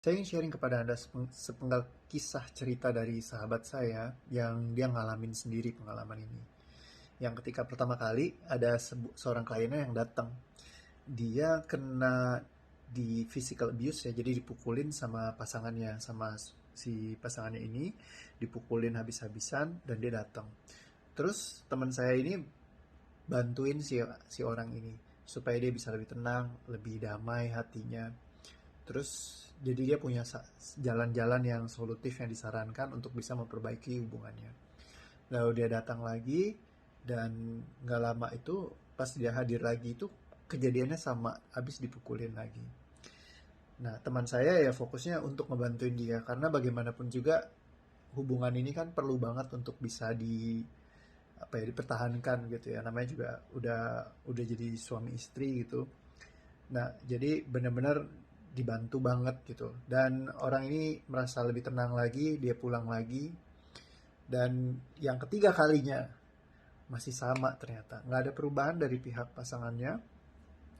Saya ingin sharing kepada Anda sepenggal kisah cerita dari sahabat saya yang dia ngalamin sendiri pengalaman ini. Yang ketika pertama kali ada seorang kliennya yang datang. Dia kena di physical abuse ya, jadi dipukulin sama pasangannya, sama si pasangannya ini dipukulin habis-habisan dan dia datang. Terus teman saya ini bantuin si orang ini supaya dia bisa lebih tenang, lebih damai hatinya. Terus jadi dia punya jalan-jalan yang solutif yang disarankan untuk bisa memperbaiki hubungannya. Lalu dia datang lagi dan nggak lama itu pas dia hadir lagi itu kejadiannya sama, habis dipukulin lagi. Nah, teman saya ya fokusnya untuk ngebantuin dia karena bagaimanapun juga hubungan ini kan perlu banget untuk bisa dipertahankan gitu ya. Namanya juga udah jadi suami istri gitu. Nah, jadi benar-benar dibantu banget gitu. Dan orang ini merasa lebih tenang lagi, dia pulang lagi. Dan yang ketiga kalinya masih sama ternyata. Nggak ada perubahan dari pihak pasangannya.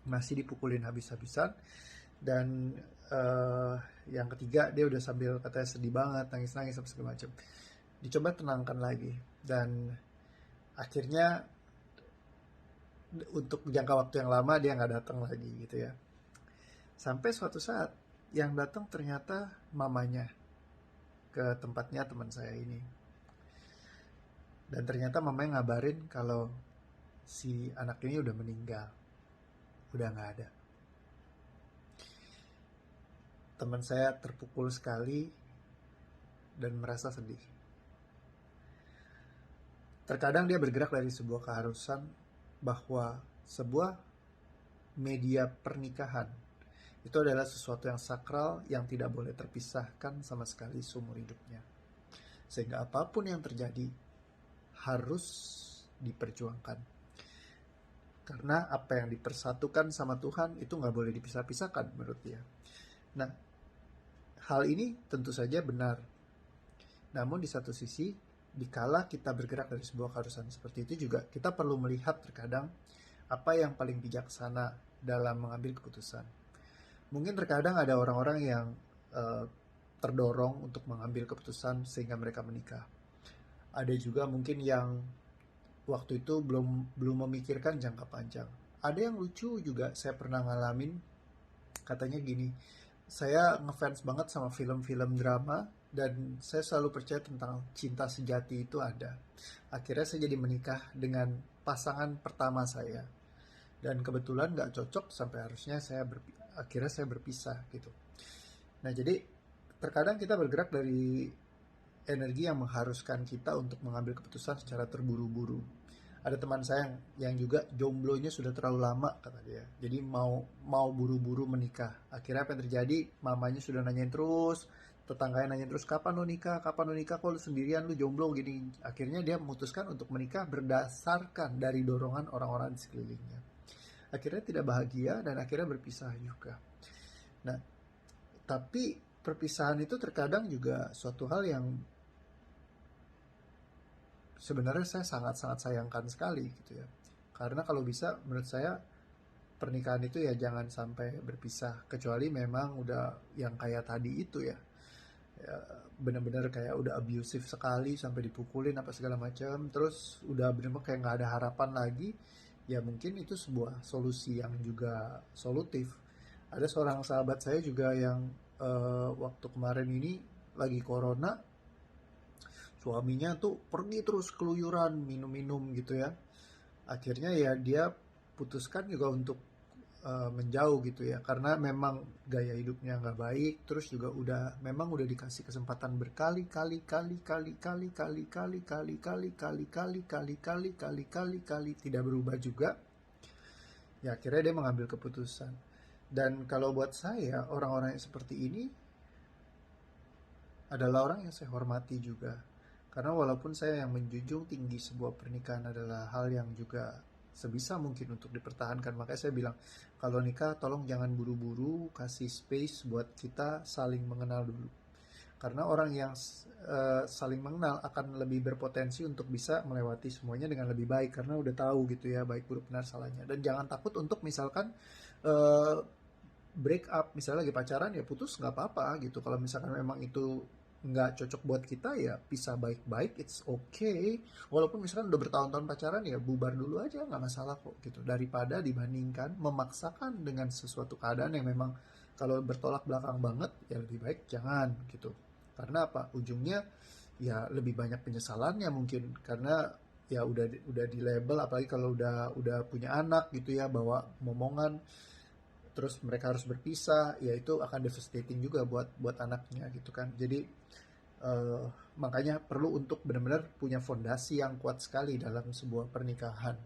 Masih dipukulin habis-habisan. Dan yang ketiga dia udah sambil katanya sedih banget, nangis-nangis apa segala macam. Dicoba tenangkan lagi. Dan akhirnya untuk jangka waktu yang lama dia nggak datang lagi gitu ya. Sampai suatu saat yang datang ternyata mamanya ke tempatnya teman saya ini. Dan ternyata mamanya ngabarin kalau si anak ini udah meninggal. Udah nggak ada. Teman saya terpukul sekali dan merasa sedih. Terkadang dia bergerak dari sebuah keharusan bahwa sebuah media pernikahan itu adalah sesuatu yang sakral yang tidak boleh terpisahkan sama sekali seumur hidupnya. Sehingga apapun yang terjadi harus diperjuangkan. Karena apa yang dipersatukan sama Tuhan itu nggak boleh dipisah-pisahkan menurut dia. Nah, hal ini tentu saja benar. Namun di satu sisi, dikala kita bergerak dari sebuah keharusan seperti itu juga, kita perlu melihat terkadang apa yang paling bijaksana dalam mengambil keputusan. Mungkin terkadang ada orang-orang yang terdorong untuk mengambil keputusan sehingga mereka menikah. Ada juga mungkin yang waktu itu belum memikirkan jangka panjang. Ada yang lucu juga, saya pernah ngalamin, katanya gini, saya ngefans banget sama film-film drama dan saya selalu percaya tentang cinta sejati itu ada. Akhirnya saya jadi menikah dengan pasangan pertama saya. Dan kebetulan nggak cocok sampai harusnya akhirnya saya berpisah gitu. Nah, jadi terkadang kita bergerak dari energi yang mengharuskan kita untuk mengambil keputusan secara terburu-buru. Ada teman saya yang juga jomblonya sudah terlalu lama kata dia. Jadi mau buru-buru menikah. Akhirnya apa yang terjadi? Mamanya sudah nanyain terus, tetangganya nanyain terus, kapan lu nikah? Kapan lu nikah? Kok lu sendirian, lu jomblo gini. Akhirnya dia memutuskan untuk menikah berdasarkan dari dorongan orang-orang di sekelilingnya. Akhirnya tidak bahagia dan akhirnya berpisah juga. Nah, tapi perpisahan itu terkadang juga suatu hal yang sebenarnya saya sangat-sangat sayangkan sekali gitu ya. Karena kalau bisa menurut saya pernikahan itu ya jangan sampai berpisah, kecuali memang udah yang kayak tadi itu ya, ya benar-benar kayak udah abusive sekali sampai dipukulin apa segala macam, terus udah benar-benar kayak nggak ada harapan lagi. Ya mungkin itu sebuah solusi yang juga solutif. Ada seorang sahabat saya juga yang waktu kemarin ini lagi corona, suaminya tuh pergi terus keluyuran minum-minum gitu ya. Akhirnya ya dia putuskan juga untuk menjauh gitu ya, karena memang gaya hidupnya nggak baik, terus juga memang udah dikasih kesempatan berkali-kali tidak berubah juga. Ya akhirnya dia mengambil keputusan. Dan kalau buat saya, orang-orang yang seperti ini adalah orang yang saya hormati juga. Karena walaupun saya yang menjunjung tinggi sebuah pernikahan adalah hal yang juga sebisa mungkin untuk dipertahankan. Makanya saya bilang, kalau nikah tolong jangan buru-buru, kasih space buat kita saling mengenal dulu. Karena orang yang saling mengenal akan lebih berpotensi untuk bisa melewati semuanya dengan lebih baik. Karena udah tahu gitu ya, baik buruk benar salahnya. Dan jangan takut untuk misalkan break up, misalnya lagi pacaran ya putus nggak apa-apa gitu. Kalau misalkan memang itu nggak cocok buat kita ya pisah baik-baik, it's okay. Walaupun misalkan udah bertahun-tahun pacaran ya bubar dulu aja, nggak masalah kok gitu. Daripada dibandingkan memaksakan dengan sesuatu keadaan yang memang kalau bertolak belakang banget ya lebih baik jangan gitu. Karena apa? Ujungnya ya lebih banyak penyesalannya mungkin, karena ya udah di label, apalagi kalau udah punya anak gitu ya, bawa momongan terus mereka harus berpisah, ya itu akan devastating juga buat anaknya gitu kan. Jadi eh, makanya perlu untuk benar-benar punya fondasi yang kuat sekali dalam sebuah pernikahan.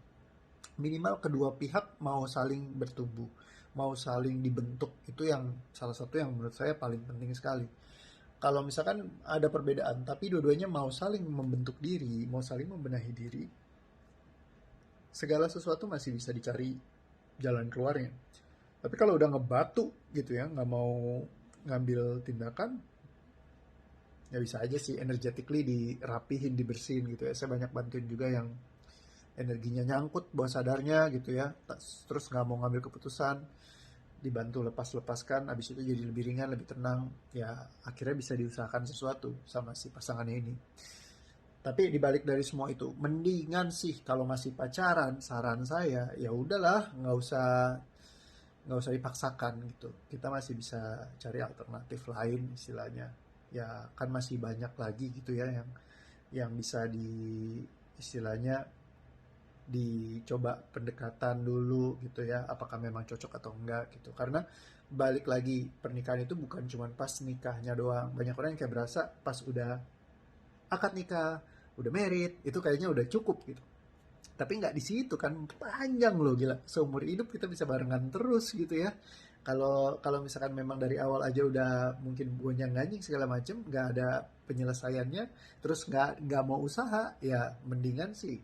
Minimal kedua pihak mau saling bertumbuh, mau saling dibentuk, itu yang salah satu yang menurut saya paling penting sekali. Kalau misalkan ada perbedaan tapi dua-duanya mau saling membentuk diri, mau saling membenahi diri, segala sesuatu masih bisa dicari jalan keluarnya. Tapi kalau udah ngebatu gitu ya, nggak mau ngambil tindakan, ya bisa aja sih energetically dirapihin, dibersihin gitu ya. Saya banyak bantuin juga yang energinya nyangkut bawah sadarnya gitu ya, terus nggak mau ngambil keputusan, dibantu lepas-lepaskan, abis itu jadi lebih ringan, lebih tenang, ya akhirnya bisa diusahakan sesuatu sama si pasangannya ini. Tapi dibalik dari semua itu, mendingan sih kalau masih pacaran, saran saya ya udahlah, nggak usah dipaksakan gitu. Kita masih bisa cari alternatif lain istilahnya. Ya kan masih banyak lagi gitu ya yang bisa istilahnya dicoba pendekatan dulu gitu ya. Apakah memang cocok atau enggak gitu. Karena balik lagi, pernikahan itu bukan cuma pas nikahnya doang. Banyak orang yang kayak berasa pas udah akad nikah, udah married, itu kayaknya udah cukup gitu. Tapi nggak di situ kan, panjang loh gila, seumur hidup kita bisa barengan terus gitu ya. Kalau kalau misalkan memang dari awal aja udah mungkin gonjang ganjing segala macem, nggak ada penyelesaiannya, terus nggak mau usaha, ya mendingan sih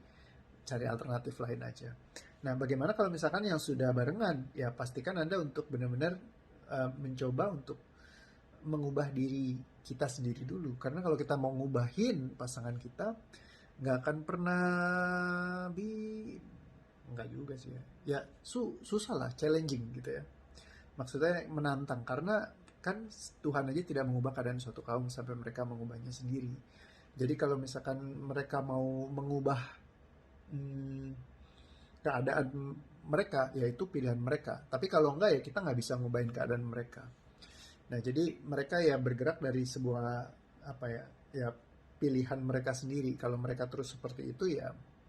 cari alternatif lain aja. Nah, bagaimana kalau misalkan yang sudah barengan, ya pastikan Anda untuk benar-benar mencoba untuk mengubah diri kita sendiri dulu, karena kalau kita mau ngubahin pasangan kita nggak akan pernah bi nggak juga sih ya, ya susah lah, challenging gitu ya, maksudnya menantang, karena kan Tuhan aja tidak mengubah keadaan suatu kaum sampai mereka mengubahnya sendiri. Jadi kalau misalkan mereka mau mengubah hmm, keadaan mereka, yaitu pilihan mereka, tapi kalau enggak ya kita nggak bisa ngubahin keadaan mereka. Nah, jadi mereka ya bergerak dari sebuah apa ya, ya pilihan mereka sendiri. Kalau mereka terus seperti itu ya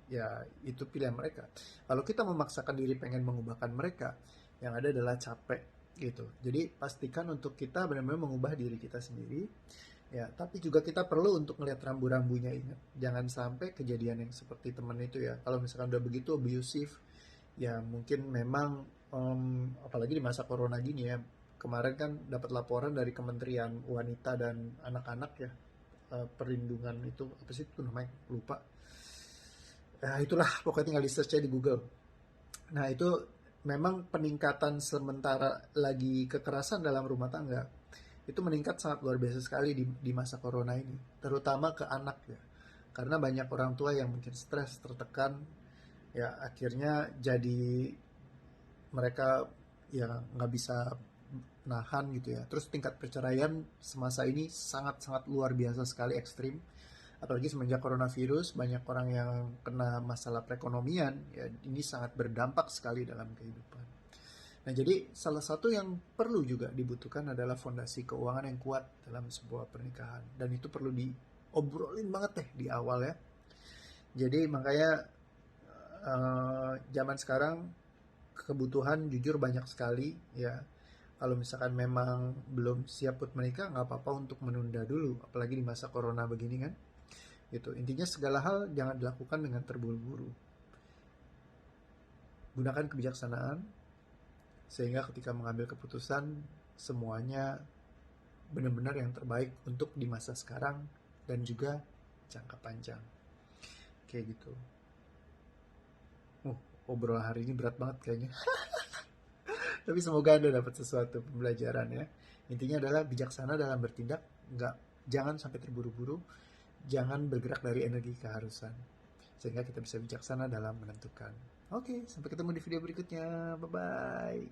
ya itu pilihan mereka. Kalau kita memaksakan diri pengen mengubahkan mereka, yang ada adalah capek gitu. Jadi pastikan untuk kita benar-benar mengubah diri kita sendiri. Ya, tapi juga kita perlu untuk melihat rambu-rambunya, ingat. Jangan sampai kejadian yang seperti teman itu ya. Kalau misalkan udah begitu abusive, ya mungkin memang apalagi di masa corona gini ya. Kemarin kan dapat laporan dari Kementerian Wanita dan Anak-anak ya, perlindungan itu apa sih itu namanya, lupa. Nah, itulah pokoknya tinggal di search aja di Google. Nah, itu memang peningkatan sementara lagi kekerasan dalam rumah tangga itu meningkat sangat luar biasa sekali di masa corona ini, terutama ke anak ya. Karena banyak orang tua yang mungkin stres, tertekan, ya akhirnya jadi mereka ya nggak bisa nahan gitu ya. Terus tingkat perceraian semasa ini sangat-sangat luar biasa sekali, ekstrim. Apalagi semenjak coronavirus, banyak orang yang kena masalah perekonomian, ya ini sangat berdampak sekali dalam kehidupan. Nah, jadi salah satu yang perlu juga dibutuhkan adalah fondasi keuangan yang kuat dalam sebuah pernikahan. Dan itu perlu diobrolin banget deh di awal ya. Jadi makanya zaman sekarang kebutuhan jujur banyak sekali ya. Kalau misalkan memang belum siap buat menikah, nggak apa-apa untuk menunda dulu, apalagi di masa corona begini kan. Gitu. Intinya segala hal jangan dilakukan dengan terburu-buru. Gunakan kebijaksanaan sehingga ketika mengambil keputusan semuanya benar-benar yang terbaik untuk di masa sekarang dan juga jangka panjang. Kayak gitu. Obrolan hari ini berat banget kayaknya. Tapi semoga Anda dapat sesuatu pembelajaran ya. Intinya adalah bijaksana dalam bertindak, jangan sampai terburu-buru, jangan bergerak dari energi keharusan. Sehingga kita bisa bijaksana dalam menentukan. Oke, sampai ketemu di video berikutnya. Bye-bye.